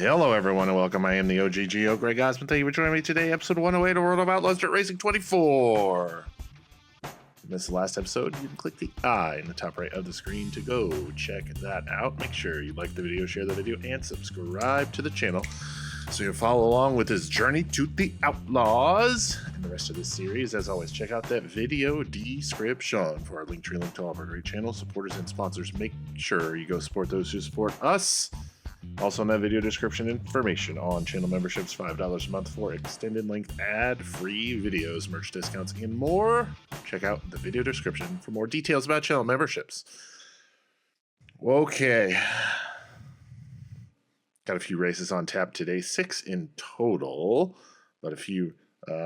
Hello, everyone, and welcome. I am the OGGO, Greg Osmond. Thank you for joining me today. Episode 108 of World of Outlaws Dirt Racing 24. If you missed the last episode, you can click the I in the top right of the screen to go check that out. Make sure you like the video, share the video, and subscribe to the channel so you can follow along with this journey to the Outlaws and the rest of this series. As always, check out that video description for our link to all of our great channel supporters and sponsors. Make sure you go support those who support us. Also in that video description, information on channel memberships, $5 a month for extended length ad-free videos, merch discounts, and more. Check out the video description for more details about channel memberships. Okay. Got a few races on tap today, 6 in total, but a few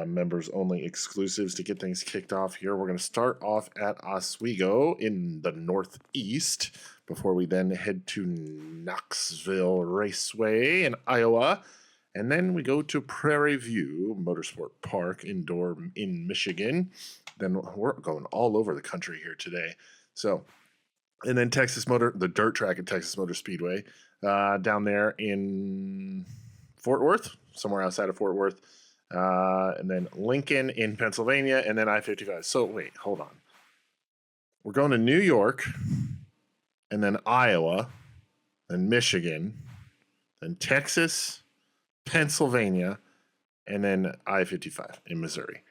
members only exclusives to get things kicked off here. We're going to start off at Oswego in the Northeast before we then head to Knoxville Raceway in Iowa. And then we go to Prairie View Motorsport Park indoor in Michigan. Then we're going all over the country here today. So, and then the dirt track at Texas Motor Speedway down there in Fort Worth, somewhere outside of Fort Worth. And then Lincoln in Pennsylvania, and then I-55. So wait, hold on. We're going to New York, and then Iowa, then Michigan, then Texas, Pennsylvania, and then I-55 in Missouri.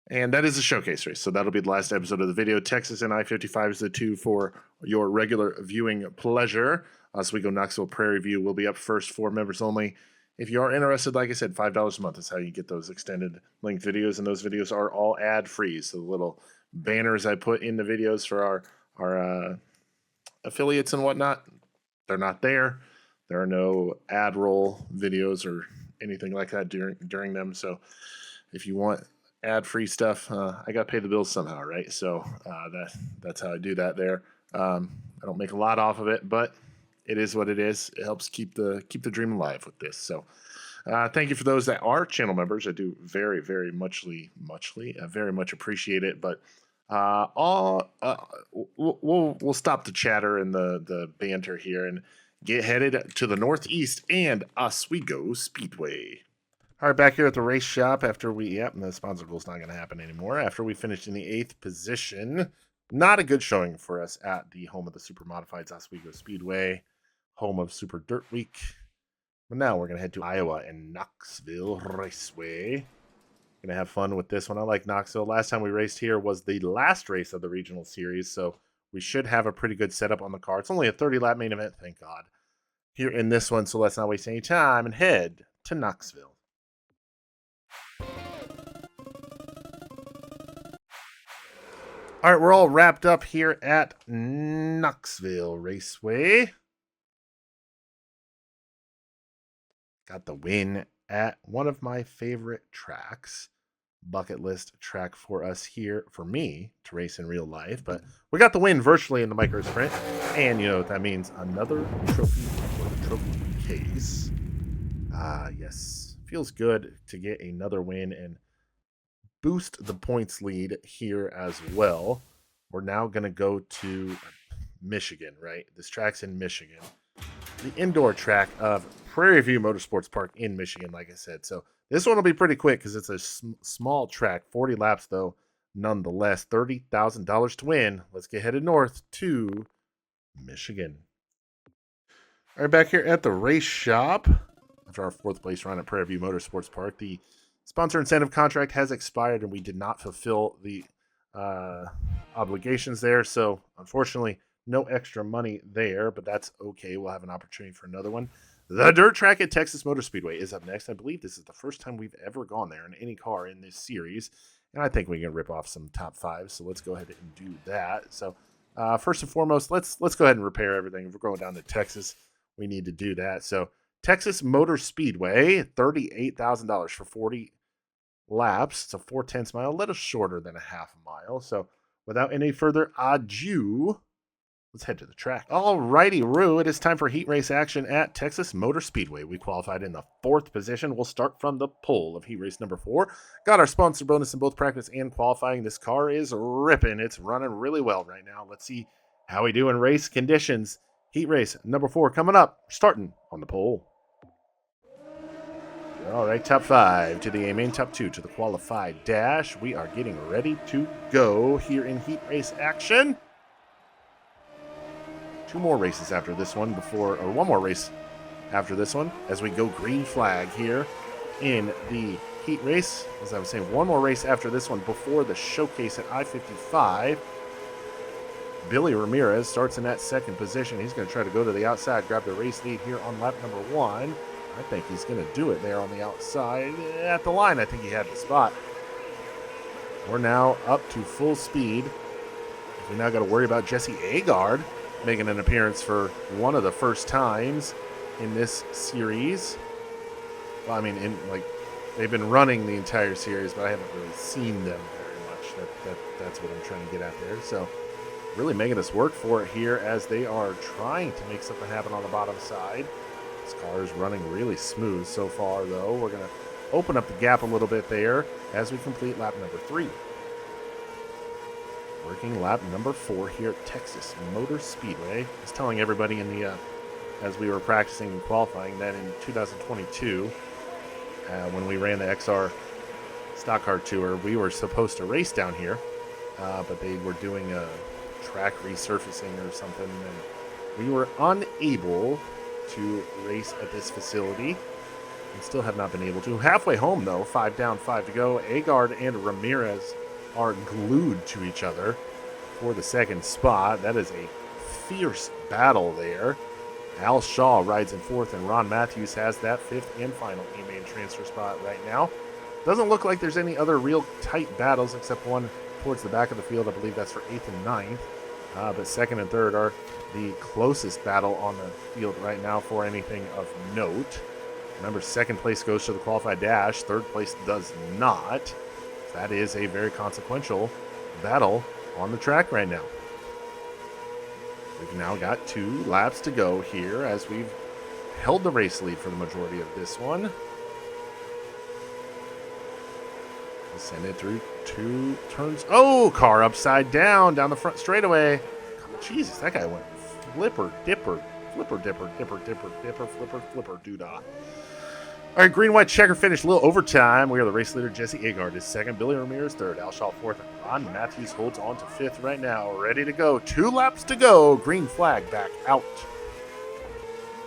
And that is a showcase race, so that'll be the last episode of the video. Texas and I-55 is the two for your regular viewing pleasure. Oswego, Knoxville, Prairie View will be up first for members only. If you are interested, like I said, $5 a month is how you get those extended length videos, and those videos are all ad-free. So the little banners I put in the videos for our affiliates and whatnot, they're not there. There are no ad roll videos or anything like that during them. So if you want ad-free stuff, I got to pay the bills somehow, right? So that's how I do that there. I don't make a lot off of it, but it is what it is. It helps keep the dream alive with this. So thank you for those that are channel members. I do very, very very much appreciate it. But we'll stop the chatter and the banter here and get headed to the Northeast and Oswego Speedway. All right, back here at the race shop after the sponsor pool's not going to happen anymore. After we finished in the 8th position, not a good showing for us at the home of the Super Modifieds, Oswego Speedway, home of Super Dirt Week. But now we're going to head to Iowa and Knoxville Raceway. Going to have fun with this one. I like Knoxville. Last time we raced here was the last race of the regional series, so we should have a pretty good setup on the car. It's only a 30-lap main event, thank God, here in this one, so let's not waste any time and head to Knoxville. All right, we're all wrapped up here at Knoxville Raceway. Got the win at one of my favorite tracks. Bucket list track for us here, for me, to race in real life. But we got the win virtually in the micro sprint. And you know what that means. Another trophy case. Yes. Feels good to get another win and boost the points lead here as well. We're now going to go to Michigan, right? This track's in Michigan. The indoor track of Prairie View Motorsports Park in Michigan, like I said. So this one will be pretty quick because it's a small track, 40 laps though, nonetheless. $30,000 to win. Let's get headed north to Michigan. All right, back here at the race shop, after our 4th place run at Prairie View Motorsports Park, the sponsor incentive contract has expired and we did not fulfill the obligations there. So unfortunately, no extra money there, but that's okay. We'll have an opportunity for another one. The dirt track at Texas Motor Speedway is up next. I believe this is the first time we've ever gone there in any car in this series, and I think we can rip off some top 5. So let's go ahead and do that. So first and foremost, let's go ahead and repair everything. If we're going down to Texas, we need to do that. So Texas Motor Speedway, $38,000 for 40 laps. It's a 4/10 mile, a little shorter than a half mile. So without any further ado, let's head to the track. All righty, Roo. It is time for heat race action at Texas Motor Speedway. We qualified in the 4th position. We'll start from the pole of heat race number 4. Got our sponsor bonus in both practice and qualifying. This car is ripping. It's running really well right now. Let's see how we do in race conditions. Heat race number 4 coming up, starting on the pole. All right, top 5 to the A main, top 2 to the qualified dash. We are getting ready to go here in heat race action. 2 more races after this one or 1 more race after this one as we go green flag here in the heat race. As I was saying, 1 more race after this one before the showcase at I-55. Billy Ramirez starts in that 2nd position. He's going to try to go to the outside, grab the race lead here on lap number 1. I think he's going to do it there on the outside. At the line, I think he had the spot. We're now up to full speed. We now got to worry about Jesse Agard making an appearance for one of the first times in this series. Well, I mean, they've been running the entire series, but I haven't really seen them very much. That's what I'm trying to get at there. So really making us work for it here as they are trying to make something happen on the bottom side. This car is running really smooth so far, though. We're going to open up the gap a little bit there as we complete lap number 3. Working lap number 4 here at Texas Motor Speedway. I was telling everybody in the as we were practicing and qualifying that in 2022, when we ran the XR Stock Car Tour, we were supposed to race down here, but they were doing a track resurfacing or something, and we were unable to race at this facility and still have not been able to. Halfway home, though, 5 down, 5 to go. Agard and Ramirez are glued to each other for the 2nd spot. That is a fierce battle there. Al Shaw rides in 4th, and Ron Matthews has that 5th and final A-main transfer spot right now. Doesn't look like there's any other real tight battles except one towards the back of the field. I believe that's for 8th and 9th. But 2nd and 3rd are the closest battle on the field right now for anything of note. Remember, 2nd place goes to the qualified dash. 3rd place does not. That is a very consequential battle on the track right now. We've now got 2 laps to go here as we've held the race lead for the majority of this one. Send it through 2 turns. Oh, car upside down the front straightaway. Jesus, that guy went flipper, dipper, doodah. All right, green, white checker finish, a little overtime. We are the race leader. Jesse Agard is 2nd. Billy Ramirez 3rd. Al Shaw 4th. And Ron Matthews holds on to 5th right now. Ready to go. 2 laps to go. Green flag back out.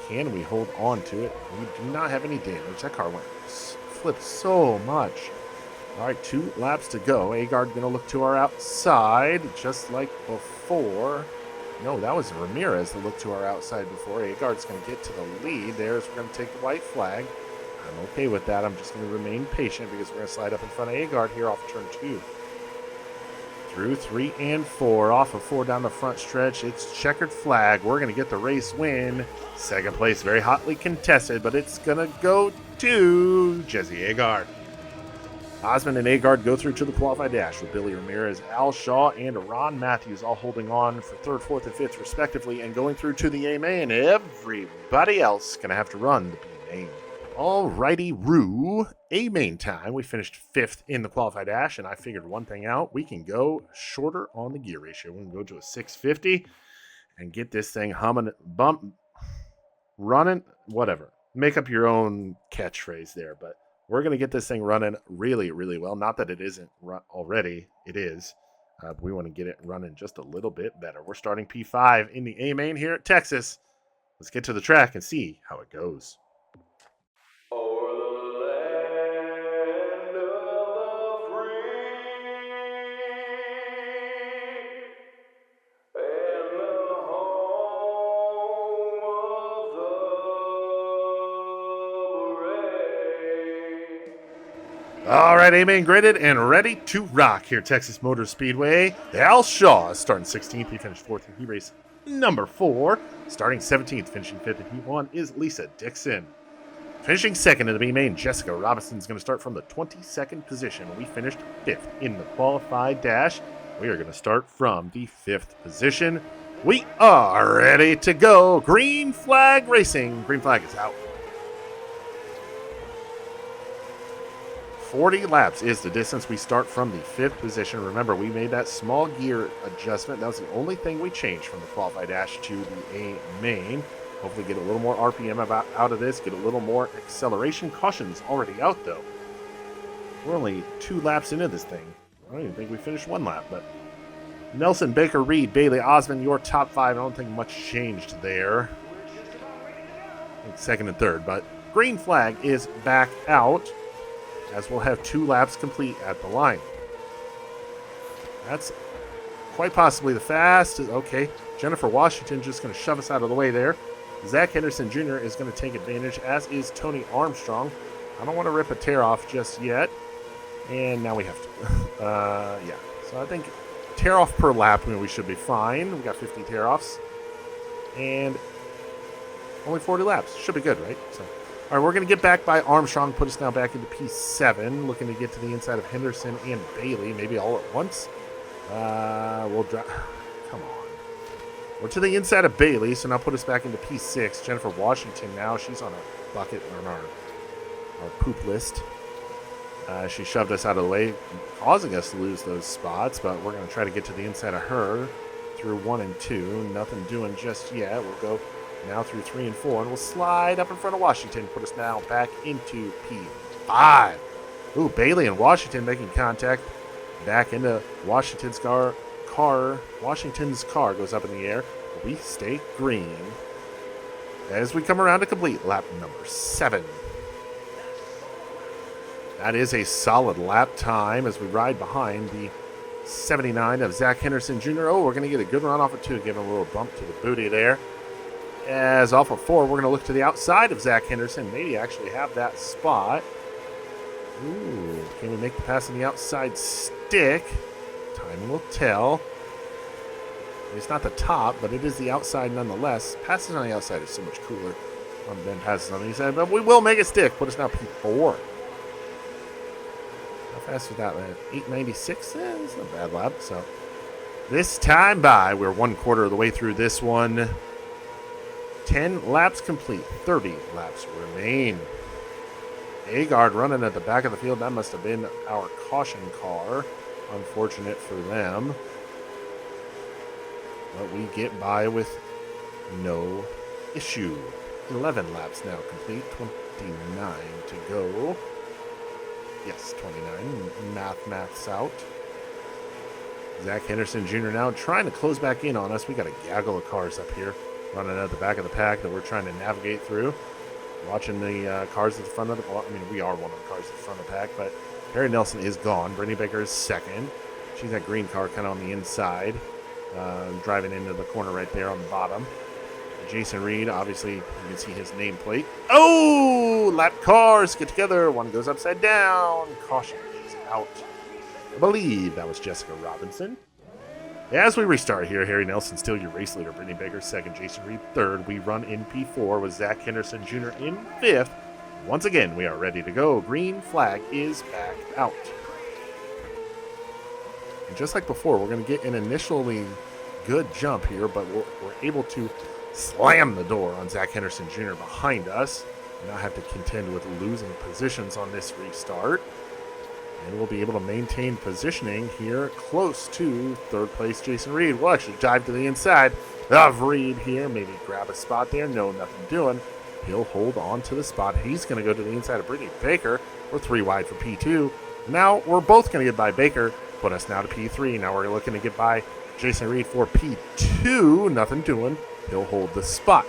Can we hold on to it? We do not have any damage. That car flipped so much. All right, 2 laps to go. Agard going to look to our outside, just like before. No, that was Ramirez that looked to our outside before. Agard's going to get to the lead. We're going to take the white flag. I'm okay with that. I'm just going to remain patient because we're going to slide up in front of Agard here off turn 2. Through 3 and 4, off of 4 down the front stretch. It's checkered flag. We're going to get the race win. 2nd place, very hotly contested, but it's going to go to Jesse Agard. Osmond and Agard go through to the qualified dash with Billy Ramirez, Al Shaw, and Ron Matthews all holding on for 3rd, 4th, and 5th respectively and going through to the A-main. Everybody else going to have to run the B-main. Alrighty, Roo, A-main time. We finished 5th in the qualified dash, and I figured one thing out. We can go shorter on the gear ratio. We can go to a 650 and get this thing humming, running, whatever. Make up your own catchphrase there, but we're going to get this thing running really, really well. Not that it isn't already. It is. But we want to get it running just a little bit better. We're starting P5 in the A-main here at Texas. Let's get to the track and see how it goes. O'er the land of the free and the home of the brave. All right, A-main gridded and ready to rock here at Texas Motor Speedway. Al Shaw is starting 16th. He finished 4th in heat race number 4. Starting 17th, finishing 5th in heat 1 is Lisa Dixon. Finishing 2nd in the B-main, Jessica Robinson is going to start from the 22nd position. We finished 5th in the qualified dash. We are going to start from the 5th position. We are ready to go. Green flag racing. Green flag is out. 40 laps is the distance. We start from the 5th position. Remember, we made that small gear adjustment. That was the only thing we changed from the qualified dash to the A-main. Hopefully get a little more RPM out of this, get a little more acceleration. Caution's already out, though. We're only 2 laps into this thing. I don't even think we finished 1 lap, but Nelson, Baker, Reed, Bailey, Osmond, your top 5. I don't think much changed there. I think second and third, but green flag is back out, as we'll have 2 laps complete at the line. That's quite possibly the fastest. Okay, Jennifer Washington just going to shove us out of the way there. Zach Henderson Jr. is going to take advantage, as is Tony Armstrong. I don't want to rip a tear off just yet. And now we have to. Yeah. So I think tear off per lap, we should be fine. We got 50 tear offs. And only 40 laps. Should be good, right? So, all right, we're going to get back by Armstrong, put us now back into P7. Looking to get to the inside of Henderson and Bailey, maybe all at once. We'll drop. Come on. We're to the inside of Bailey, so now put us back into P6. Jennifer Washington now, she's on a bucket on our poop list. She shoved us out of the way, causing us to lose those spots, but we're going to try to get to the inside of her through 1 and 2. Nothing doing just yet. We'll go now through 3 and 4, and we'll slide up in front of Washington, put us now back into P5. Ooh, Bailey and Washington making contact. Back into Washington's car. Washington's car goes up in the air. We stay green as we come around to complete lap number 7. That is a solid lap time as we ride behind the 79 of Zach Henderson Jr. Oh, we're going to get a good run off of 2, give him a little bump to the booty there. As off of 4, we're going to look to the outside of Zach Henderson, maybe actually have that spot. Ooh, can we make the pass on the outside stick? Time will tell. It's not the top, but it is the outside nonetheless. Passes on the outside is so much cooler than passes on the inside, but we will make it stick. Put us now P4. How fast was that, man? 896? It's not a bad lap. So this time by, we're 1/4 of the way through this one. 10 laps complete. 30 laps remain. Agard running at the back of the field. That must have been our caution car. Unfortunate for them. But we get by with no issue. 11 laps now complete. 29 to go. Yes, 29. Maths out. Zach Henderson Jr. now trying to close back in on us. We got a gaggle of cars up here running at the back of the pack that we're trying to navigate through. Watching the cars at the front of the... Well, I mean, we are one of the cars at the front of the pack, but Harry Nelson is gone. Brittany Baker is second. She's that green car kind of on the inside, driving into the corner right there on the bottom. Jason Reed, obviously, you can see his nameplate. Oh! Lap cars get together. One goes upside down. Caution is out. I believe that was Jessica Robinson. As we restart here, Harry Nelson still your race leader. Brittany Baker second, Jason Reed third. We run in P4 with Zach Henderson Jr. in fifth. Once again, we are ready to go. Green flag is back out. And just like before, we're going to get an initially good jump here, but we're able to slam the door on Zach Henderson Jr. behind us. We now have to contend with losing positions on this restart. And we'll be able to maintain positioning here close to third place Jason Reed. We'll actually dive to the inside of Reed here. Maybe grab a spot there. No, nothing doing. He'll hold on to the spot. He's going to go to the inside of Brittany Baker. We're 3 wide for P2. Now we're both going to get by Baker. Put us now to P3. Now we're looking to get by Jason Reed for P2. Nothing doing. He'll hold the spot.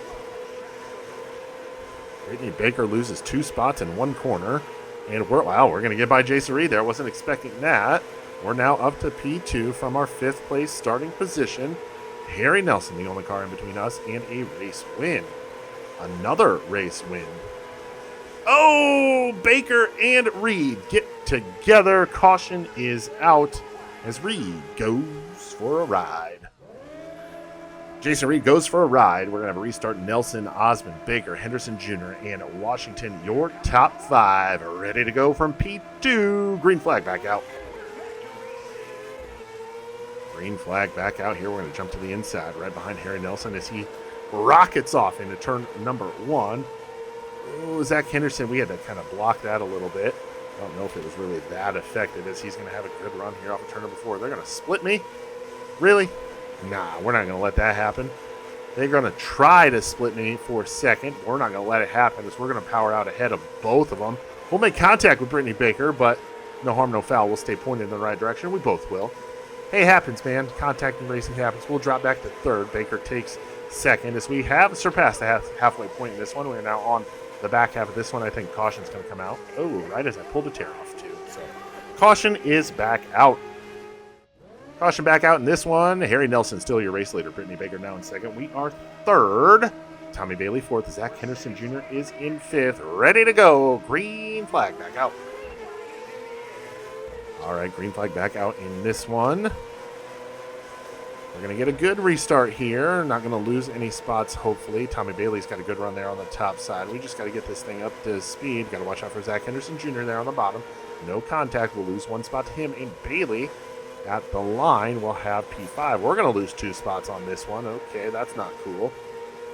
Brittany Baker loses 2 spots in 1 corner. And we're going to get by Jason Reed there. I wasn't expecting that. We're now up to P2 from our 5th place starting position. Harry Nelson, the only car in between us, and a race win. Another race win. Oh, Baker and Reed get together. Caution is out as Reed goes for a ride. Jason Reed goes for a ride. We're going to have a restart. Nelson, Osmond, Baker, Henderson Jr., and Washington, your top 5, are ready to go from P2. Green flag back out. Green flag back out here. We're going to jump to the inside right behind Harry Nelson as he rockets off into turn number 1. Oh, Zach Henderson, we had to kind of block that a little bit. I don't know if it was really that effective as he's going to have a good run here off of turn number 4. They're going to split me? Really? Nah, we're not going to let that happen. They're going to try to split me for second. We're not going to let it happen as we're going to power out ahead of both of them. We'll make contact with Brittany Baker, but no harm, no foul. We'll stay pointed in the right direction. We both will. Hey, happens, man. Contact and racing happens. We'll drop back to third. Baker takes second as we have surpassed the halfway point in this one. We're now on the back half of this one. I think caution's going to come out. Oh, right as I pulled the tear off, too. So caution is back out. Caution back out in this one. Harry Nelson still your race leader. Brittany Baker now in second. We are third. Tommy Bailey fourth. Zach Henderson Jr. is in fifth. Ready to go. Green flag back out. All right, green flag back out in this one. We're going to get a good restart here. Not going to lose any spots, hopefully. Tommy Bailey's got a good run there on the top side. We just got to get this thing up to speed. Got to watch out for Zach Henderson Jr. there on the bottom. No contact. We'll lose one spot to him. And Bailey at the line will have P5. We're going to lose 2 spots on this one. Okay, that's not cool.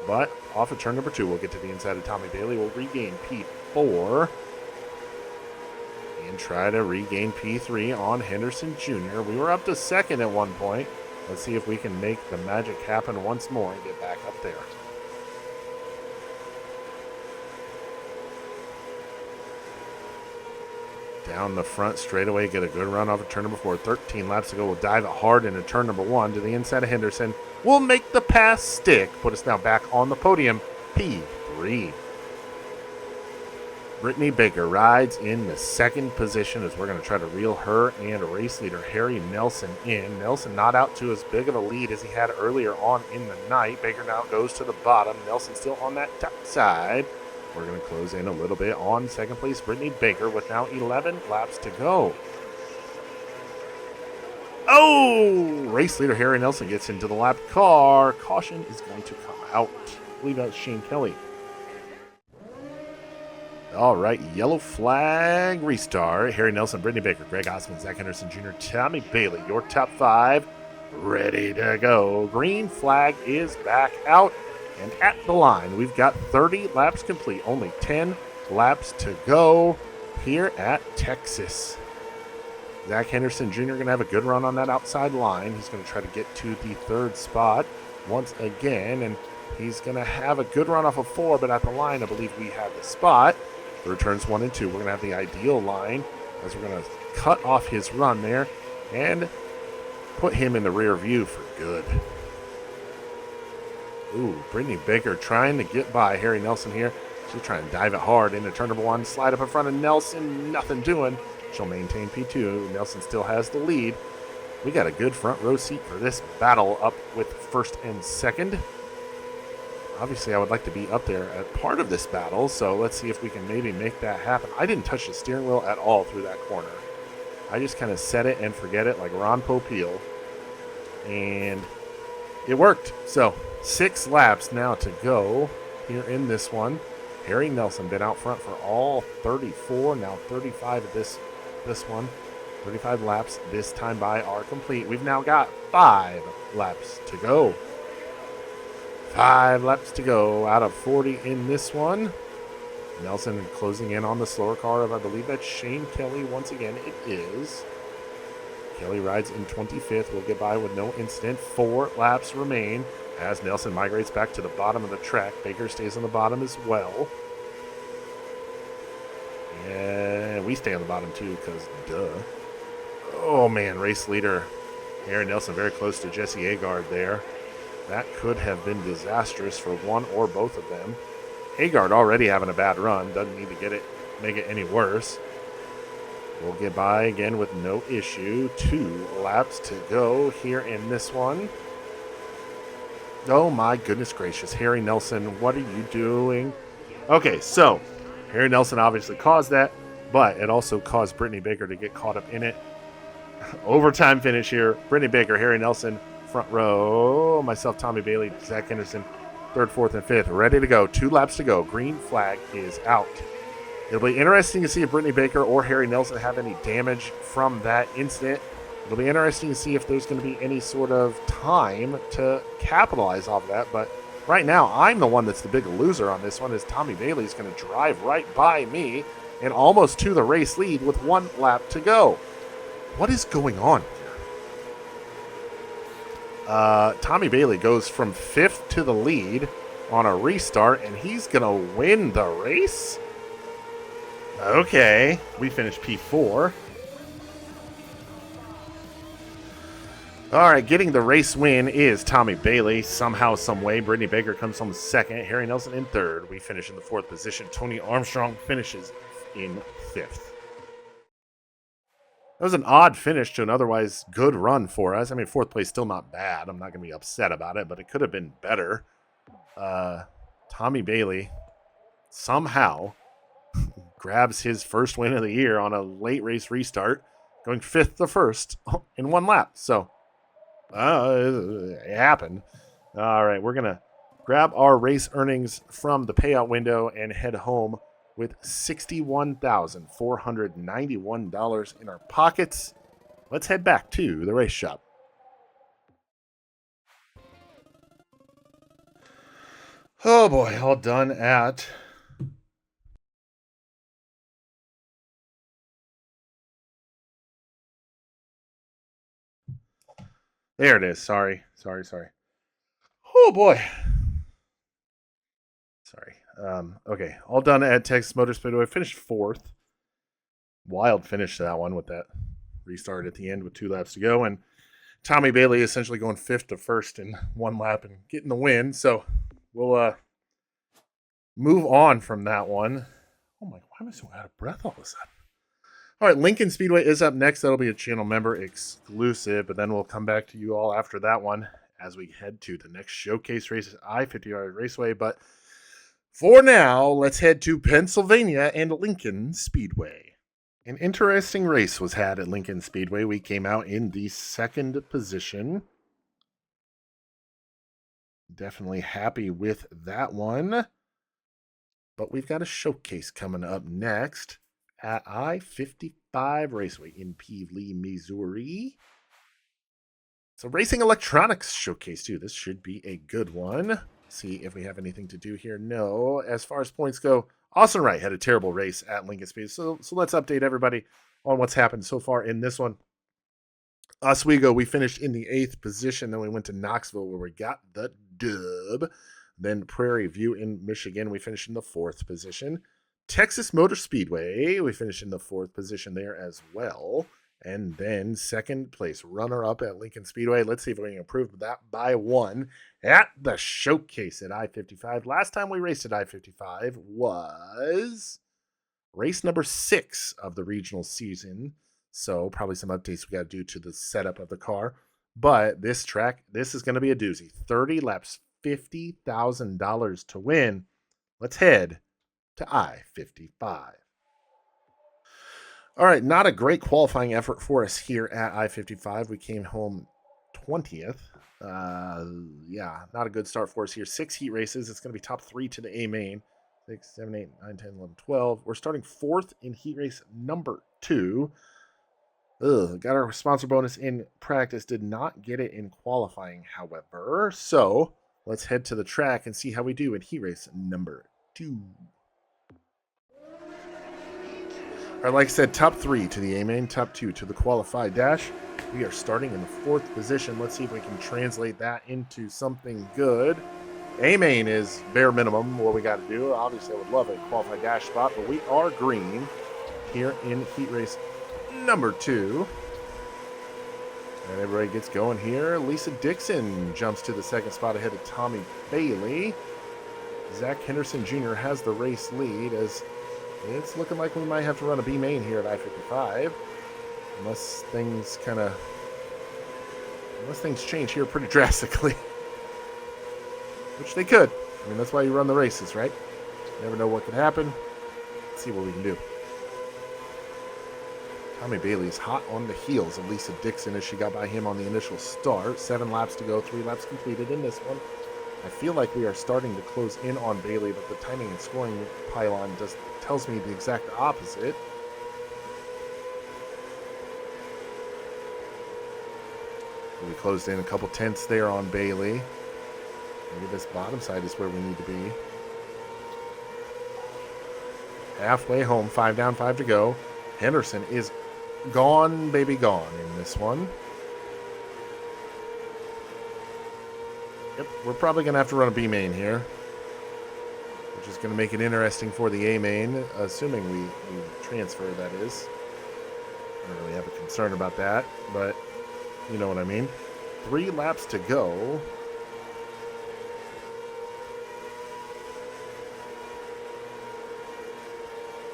But off of turn number 2, we'll get to the inside of Tommy Bailey. We'll regain P4. And try to regain P3 on Henderson Jr. We were up to second at one point. Let's see if we can make the magic happen once more and get back up there. Down the front straightaway, get a good run off of turn number 4. 13 laps to go. We'll dive it hard into turn number 1 to the inside of Henderson. We'll make the pass stick. Put us now back on the podium. P3. Brittany Baker rides in the second position as we're going to try to reel her and race leader Harry Nelson in. Nelson not out to as big of a lead as he had earlier on in the night. Baker now goes to the bottom. Nelson still on that top side. We're going to close in a little bit on second place. Brittany Baker with now 11 laps to go. Oh! Race leader Harry Nelson gets into the lap car. Caution is going to come out. I believe that's Shane Kelly. All right, yellow flag restart. Harry Nelson, Brittany Baker, Greg Osmond, Zach Henderson Jr., Tommy Bailey, your top 5, ready to go. Green flag is back out. And at the line, we've got 30 laps complete. Only 10 laps to go here at Texas. Zach Henderson Jr. going to have a good run on that outside line. He's going to try to get to the 3rd spot once again. And he's going to have a good run off of 4, but at the line, I believe we have the spot. For turns 1 and 2, we're going to have the ideal line as we're going to cut off his run there and put him in the rear view for good. Ooh, Brittany Baker trying to get by Harry Nelson here. She's trying to dive it hard into turn number 1, slide up in front of Nelson, nothing doing. She'll maintain P2. Nelson still has the lead. We got a good front row seat for this battle up with 1st and 2nd. Obviously, I would like to be up there at part of this battle, so let's see if we can maybe make that happen. I didn't touch the steering wheel at all through that corner. I just kind of set it and forget it like Ron Popeil, and it worked. So 6 laps now to go here in this one. Harry Nelson been out front for all 34, now 35 of this one. 35 laps this time by are complete. We've now got 5 laps to go. 5 laps to go out of 40 in this one. Nelson closing in on the slower car of, I believe that's Shane Kelly. Once again, it is. Kelly rides in 25th. We'll get by with no incident. 4 laps remain as Nelson migrates back to the bottom of the track. Baker stays on the bottom as well. And we stay on the bottom too because duh. Oh man, race leader Aaron Nelson very close to Jesse Agard there. That could have been disastrous for one or both of them. Agard already having a bad run. Doesn't need to make it any worse. We'll get by again with no issue. 2 laps to go here in this one. Oh my goodness gracious. Harry Nelson, what are you doing? Okay, so Harry Nelson obviously caused that, but it also caused Brittany Baker to get caught up in it. Overtime finish here. Brittany Baker, Harry Nelson, front row. Myself, Tommy Bailey, Zach Henderson, 3rd, 4th, and 5th. Ready to go. 2 laps to go. Green flag is out. It'll be interesting to see if Brittany Baker or Harry Nelson have any damage from that incident. It'll be interesting to see if there's going to be any sort of time to capitalize off of that. But right now, I'm the one that's the big loser on this one, as Tommy Bailey's going to drive right by me and almost to the race lead with 1 lap to go. What is going on here? Tommy Bailey goes from 5th to the lead on a restart, and he's going to win the race? Okay, we finished P4. All right, getting the race win is Tommy Bailey. Somehow, some way, Brittany Baker comes home second. Harry Nelson in third. We finish in the 4th position. Tony Armstrong finishes in 5th. That was an odd finish to an otherwise good run for us. I mean, 4th place still not bad. I'm not going to be upset about it, but it could have been better. Tommy Bailey somehow grabs his first win of the year on a late race restart, going 5th to 1st in 1 lap. So it happened. All right, we're going to grab our race earnings from the payout window and head home with $61,491 in our pockets. Let's head back to the race shop. Oh boy, all done at there it is. Sorry. Oh boy. Sorry. Okay, all done at Texas Motor Speedway. Finished 4th. Wild finish to that one with that restart at the end with 2 laps to go. And Tommy Bailey essentially going 5th to 1st in 1 lap and getting the win. So we'll move on from that one. Oh my, why am I so out of breath all of a sudden? All right, Lincoln Speedway is up next. That'll be a channel member exclusive, but then we'll come back to you all after that one as we head to the next showcase race at I-55 Raceway. But for now, let's head to Pennsylvania and Lincoln Speedway. An interesting race was had at Lincoln Speedway. We came out in the 2nd position. Definitely happy with that one. But we've got a showcase coming up next at I-55 Raceway in Pevely, Missouri. It's a racing electronics showcase, too. This should be a good one. See if we have anything to do here. No. As far as points go, Austin Wright had a terrible race at Lincoln Speed. So let's update everybody on what's happened so far in this one. Oswego, we finished in the 8th position. Then we went to Knoxville where we got the dub. Then Prairie View in Michigan, we finished in the 4th position. Texas Motor Speedway, we finished in the 4th position there as well. And then 2nd place runner-up at Lincoln Speedway. Let's see if we can improve that by 1 at the showcase at I-55. Last time we raced at I-55 was race number 6 of the regional season. So probably some updates we got to do to the setup of the car. But this track, this is going to be a doozy. 30 laps, $50,000 to win. Let's head to I-55. All right, not a great qualifying effort for us here at I-55. We came home 20th. Yeah, not a good start for us here. 6 heat races. It's going to be top 3 to the A main. 6, 7, 8, 9, 10, 11, 12. We're starting 4th in heat race number 2. Got our sponsor bonus in practice. Did not get it in qualifying, however. So let's head to the track and see how we do in heat race number 2. All right, like I said, top 3 to the A-main, top 2 to the qualified dash. We are starting in the 4th position. Let's see if we can translate that into something good. A-main is bare minimum what we got to do. Obviously, I would love a qualified dash spot, but we are green here in heat race number 2. And everybody gets going here. Lisa Dixon jumps to the 2nd spot ahead of Tommy Bailey. Zach Henderson Jr. has the race lead as it's looking like we might have to run a B main here at I-55. Unless things change here pretty drastically. Which they could. I mean, that's why you run the races, right? You never know what could happen. Let's see what we can do. Tommy Bailey is hot on the heels of Lisa Dixon as she got by him on the initial start. 7 laps to go, 3 laps completed in this one. I feel like we are starting to close in on Bailey, but the timing and scoring pylon tells me the exact opposite. We closed in a couple tenths there on Bailey. Maybe this bottom side is where we need to be. Halfway home, 5 down, 5 to go. Henderson is gone, baby, gone in this one. Yep, we're probably going to have to run a B main here, which is going to make it interesting for the A main, assuming we transfer, that is. I don't really have a concern about that, but you know what I mean. 3 laps to go.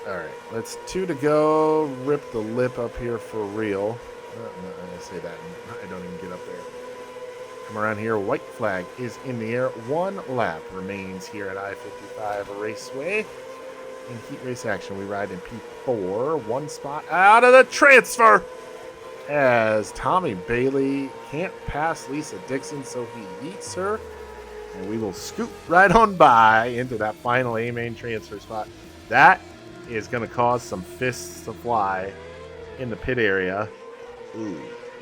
All right, let's 2 to go. Rip the lip up here for real. I say that, and I don't even get up there. Come around here. White flag is in the air. 1 lap remains here at I-55 Raceway. In heat race action, we ride in P4. 1 spot out of the transfer as Tommy Bailey can't pass Lisa Dixon, so he eats her. And we will scoot right on by into that final A-main transfer spot. That is going to cause some fists to fly in the pit area. Ooh.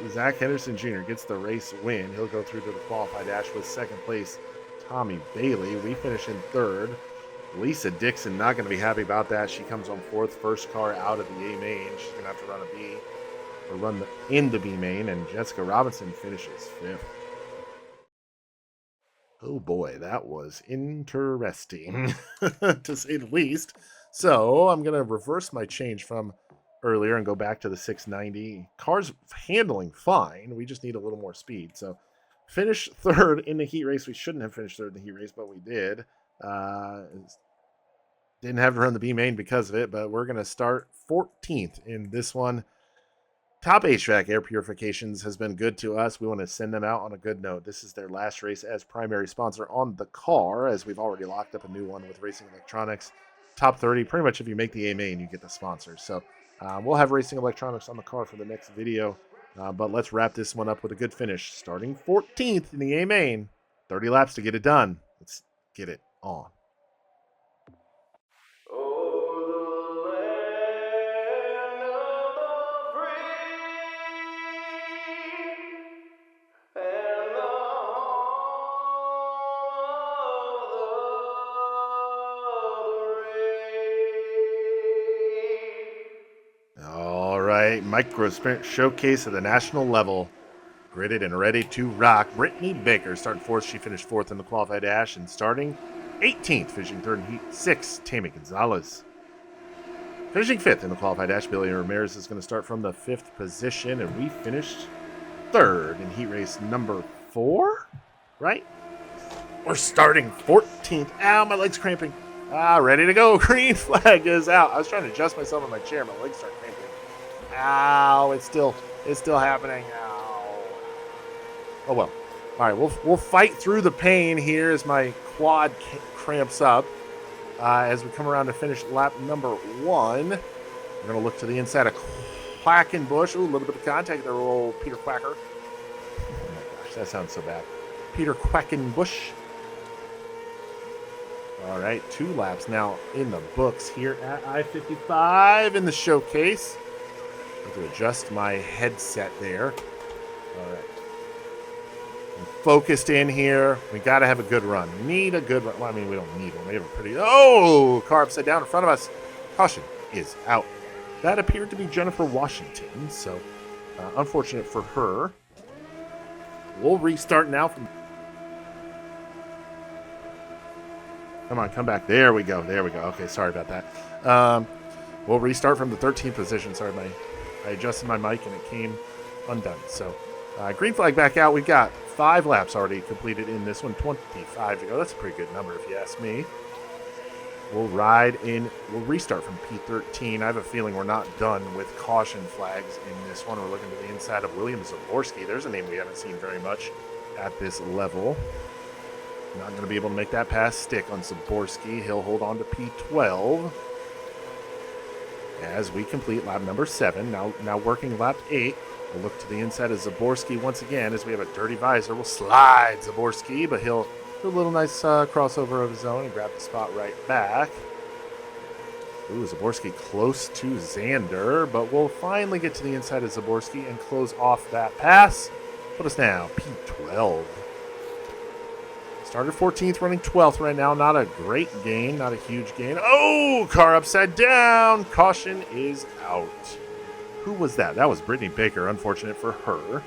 Zach Henderson Jr. gets the race win. He'll go through to the qualified dash with 2nd place Tommy Bailey. We finish in 3rd. Lisa Dixon not going to be happy about that. She comes on 4th, first car out of the A main. She's going to have to run a B or run in the B main, and Jessica Robinson finishes 5th. Oh boy, that was interesting to say the least. So I'm going to reverse my change from earlier and go back to the 690. Car's handling fine. We just need a little more speed. So finish 3rd in the heat race. We shouldn't have finished 3rd in the heat race, but we did. Didn't have to run the B main because of it, but we're going to start 14th in this one. Top HVAC Air Purifications has been good to us. We want to send them out on a good note. This is their last race as primary sponsor on the car, as we've already locked up a new one with Racing Electronics. Top 30, pretty much if you make the A main, you get the sponsor. So we'll have Racing Electronics on the car for the next video, but let's wrap this one up with a good finish. Starting 14th in the A main, 30 laps to get it done. Let's get it on. All right, micro sprint showcase at the national level. Gridded and ready to rock. Brittany Baker starting 4th. She finished 4th in the qualified dash and starting 18th, finishing 3rd in heat 6. Tammy Gonzalez finishing 5th in the qualified dash. Billy Ramirez is going to start from the 5th position, and we finished 3rd in heat race number 4. Right? We're starting 14th. Ow, my leg's cramping. Ready to go. Green flag is out. I was trying to adjust myself on my chair. My legs start cramping. Ow, it's still happening. Ow. Oh well. All right, we'll fight through the pain here as my quad cramps up. As we come around to finish lap number 1, we're going to look to the inside of Quackenbush. Ooh, a little bit of contact there, old Peter Quacker. Oh my gosh, that sounds so bad. Peter Quackenbush. All right, 2 laps now in the books here at I-55 in the showcase. I have to adjust my headset there. All right. I'm focused in here. We got to have a good run. Need a good run. Well, I mean, we don't need one. We have a pretty... Oh, car upside down in front of us. Caution is out. That appeared to be Jennifer Washington, so unfortunate for her. We'll restart now from... Come on, come back. There we go. There we go. Okay, sorry about that. We'll restart from the 13th position. Sorry, I adjusted my mic and it came undone. So, green flag back out. We've got 5 laps already completed in this one. 25 to go. That's a pretty good number if you ask me. We'll restart from P13. I have a feeling we're not done with caution flags in this one. We're looking to the inside of William Zaborski. There's a name we haven't seen very much at this level. Not going to be able to make that pass stick on Zaborski. He'll hold on to P12 as we complete lap number 7. Now working lap 8. We'll look to the inside of Zaborski once again as we have a dirty visor. We'll slide Zaborski, but he'll do a little nice crossover of his own and grab the spot right back. Ooh, Zaborski close to Xander, but we'll finally get to the inside of Zaborski and close off that pass. Put us now P12. Started 14th, running 12th right now. Not a great gain, not a huge gain. Oh, car upside down. Caution is out. Who was that? That was Brittany Baker. Unfortunate for her.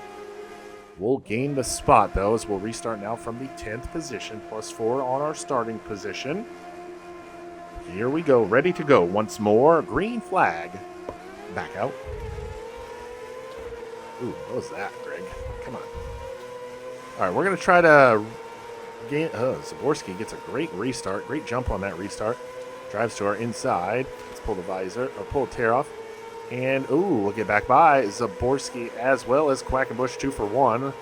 We'll gain the spot, though, as we'll restart now from the 10th position, +4 on our starting position. Here we go, ready to go once more. Green flag. Back out. Ooh, what was that, Greg? Come on. All right, we're going to try to gain. Zaborski gets a great restart. Great jump on that restart. Drives to our inside. Let's pull the visor, or pull the tear off. And, ooh, we'll get back by Zaborski as well as Quackenbush, 2 for 1.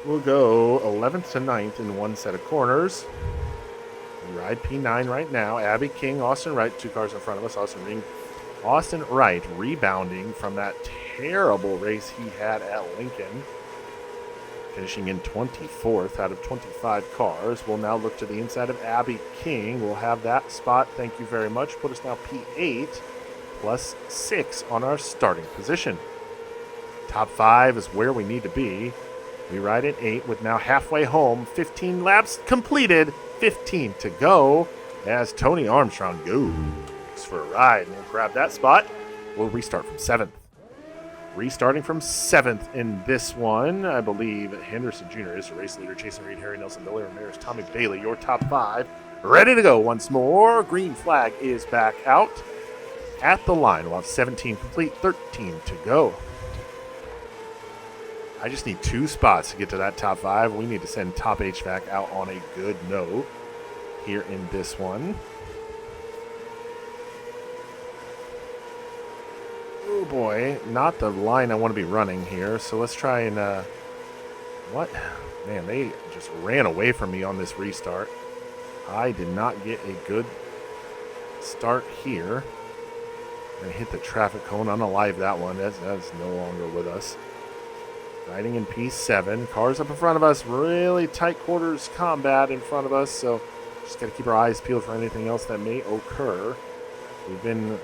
We'll go 11th to 9th in one set of corners. We ride P9 right now. Abby King, Austin Wright, 2 cars in front of us. Austin Wright rebounding from that terrible race he had at Lincoln. Finishing in 24th out of 25 cars. We'll now look to the inside of Abby King. We'll have that spot. Thank you very much. Put us now P8 +6 on our starting position. Top 5 is where we need to be. We ride at 8 with now halfway home. 15 laps completed. 15 to go as Tony Armstrong goes for a ride. We'll grab that spot. We'll restart from 7th. Restarting from 7th in this one, I believe Henderson Jr. is the race leader. Jason Reed, Harry Nelson, Billy Ramirez, Tommy Bailey, your top 5. Ready to go once more. Green flag is back out. At the line, we'll have 17 complete, 13 to go. I just need 2 spots to get to that top 5. We need to send Top HVAC out on a good note here in this one. Oh boy, not the line I want to be running here. So let's try and, what? Man, they just ran away from me on this restart. I did not get a good start here. And hit the traffic cone. Unalive that one. That's no longer with us. Riding in P7. Cars up in front of us. Really tight quarters combat in front of us. So just got to keep our eyes peeled for anything else that may occur. We've been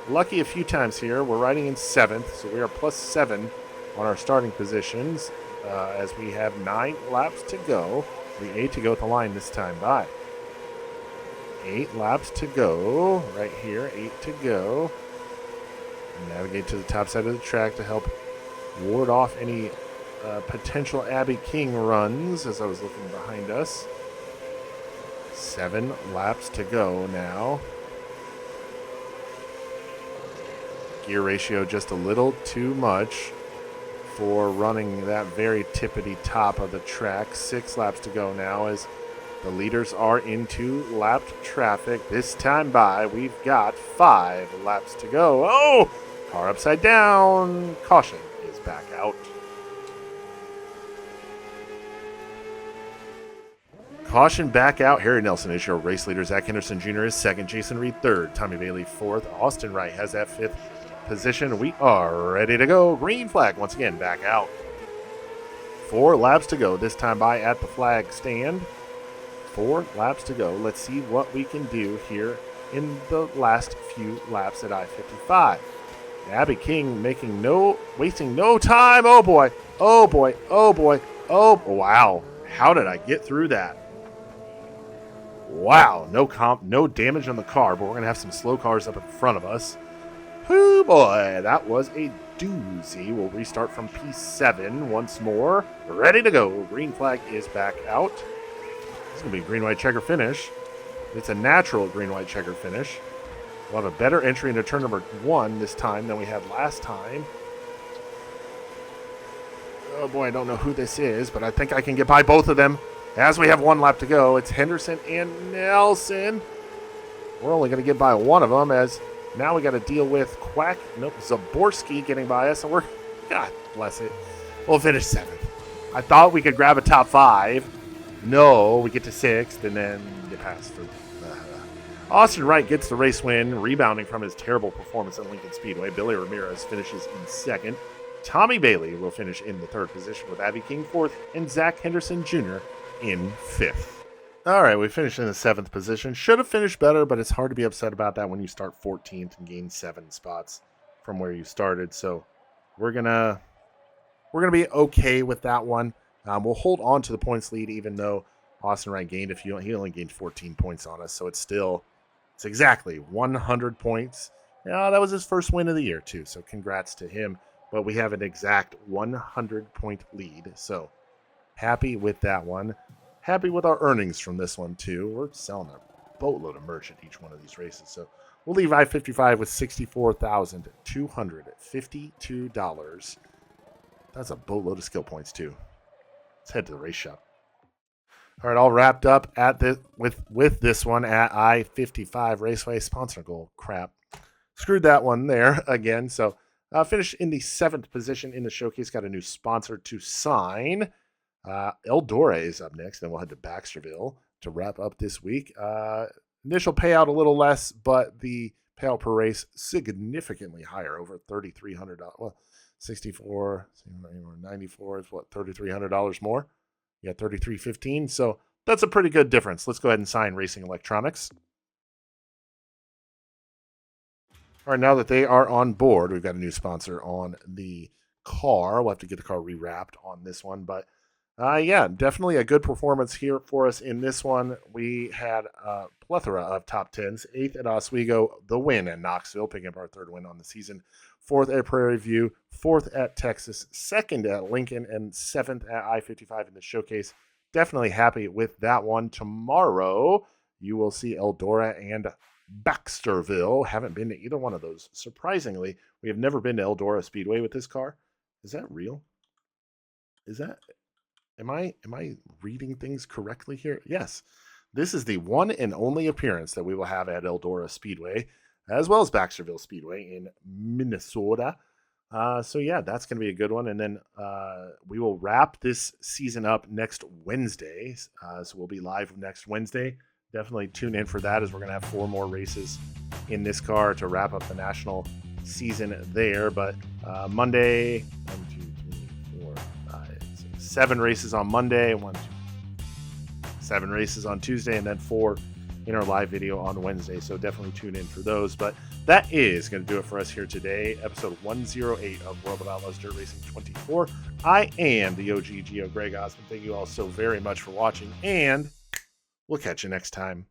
lucky a few times here. We're riding in 7th. So we are +7 on our starting positions. As we have 9 laps to go. 8 to go at the line this time by. 8 laps to go. Right here. 8 to go. Navigate to the top side of the track to help ward off any potential Abby King runs as I was looking behind us. 7 laps to go now. Gear ratio just a little too much for running that very tippity top of the track. 6 laps to go now as the leaders are into lapped traffic. This time by, we've got 5 laps to go. Oh! Car upside down. Caution is back out. Caution back out. Harry Nelson is your race leader. Zach Henderson Jr. is 2nd. Jason Reed 3rd. Tommy Bailey 4th. Austin Wright has that 5th position. We are ready to go. Green flag once again back out. 4 laps to go. This time by at the flag stand. 4 laps to go. Let's see what we can do here in the last few laps at I-55. Abby King wasting no time. Oh boy, oh boy, oh boy, oh, wow. How did I get through that? Wow, no damage on the car, but we're going to have some slow cars up in front of us. Oh boy, that was a doozy. We'll restart from P7 once more. Ready to go. Green flag is back out. It's going to be a green-white checker finish. It's a natural green-white checker finish. We'll have a better entry into turn number 1 this time than we had last time. Oh boy, I don't know who this is, but I think I can get by both of them. As we have 1 lap to go, it's Henderson and Nelson. We're only going to get by one of them as now we got to deal with Zaborski getting by us, and God bless it. We'll finish 7th. I thought we could grab a top 5. No, we get to 6th, and then you pass through. Austin Wright gets the race win, rebounding from his terrible performance at Lincoln Speedway. Billy Ramirez finishes in 2nd. Tommy Bailey will finish in the 3rd position with Abby King 4th and Zach Henderson Jr. in 5th. All right, we finished in the 7th position. Should have finished better, but it's hard to be upset about that when you start 14th and gain 7 spots from where you started. So we're gonna be okay with that one. We'll hold on to the points lead, even though Austin Wright gained he only gained 14 points on us. So it's exactly 100 points. Yeah, that was his first win of the year too. So congrats to him. but we have an exact 100-point lead. So happy with that one. Happy with our earnings from this one, too. We're selling a boatload of merch at each one of these races. So we'll leave I-55 with $64,252. That's a boatload of skill points, too. Let's head to the race shop. All right, all wrapped up at this with this one at I-55 Raceway. Sponsor goal. Crap. Screwed that one there again. So finished in the 7th position in the showcase. Got a new sponsor to sign. Eldora is up next. Then we'll head to Baxterville to wrap up this week. Initial payout a little less, but the payout per race significantly higher, over $3,300. Well, 64, 94 is what, $3,300 more? Yeah, $3,315. So that's a pretty good difference. Let's go ahead and sign Racing Electronics. All right, now that they are on board, we've got a new sponsor on the car. We'll have to get the car rewrapped on this one, but yeah, definitely a good performance here for us in this one. We had a plethora of top 10s. 8th at Oswego, the win at Knoxville, picking up our 3rd win on the season. 4th at Prairie View, 4th at Texas, 2nd at Lincoln, and 7th at I-55 in the showcase. Definitely happy with that one. Tomorrow, you will see Eldora and Baxterville. Haven't been to either one of those. Surprisingly, we have never been to Eldora Speedway with this car. Is that real? Is that... Am I reading things correctly here? Yes. This is the one and only appearance that we will have at Eldora Speedway, as well as Baxterville Speedway in Minnesota. So yeah, that's going to be a good one. And then we will wrap this season up next Wednesday. So we'll be live next Wednesday. Definitely tune in for that, as we're going to have 4 more races in this car to wrap up the national season there. But Monday, 7 races on Monday, 7 races on Tuesday, and then 4 in our live video on Wednesday. So definitely tune in for those. But that is going to do it for us here today. Episode 108 of World of Outlaws Dirt Racing 24. I am the OG Geo Greg Osmond. Thank you all so very much for watching, and we'll catch you next time.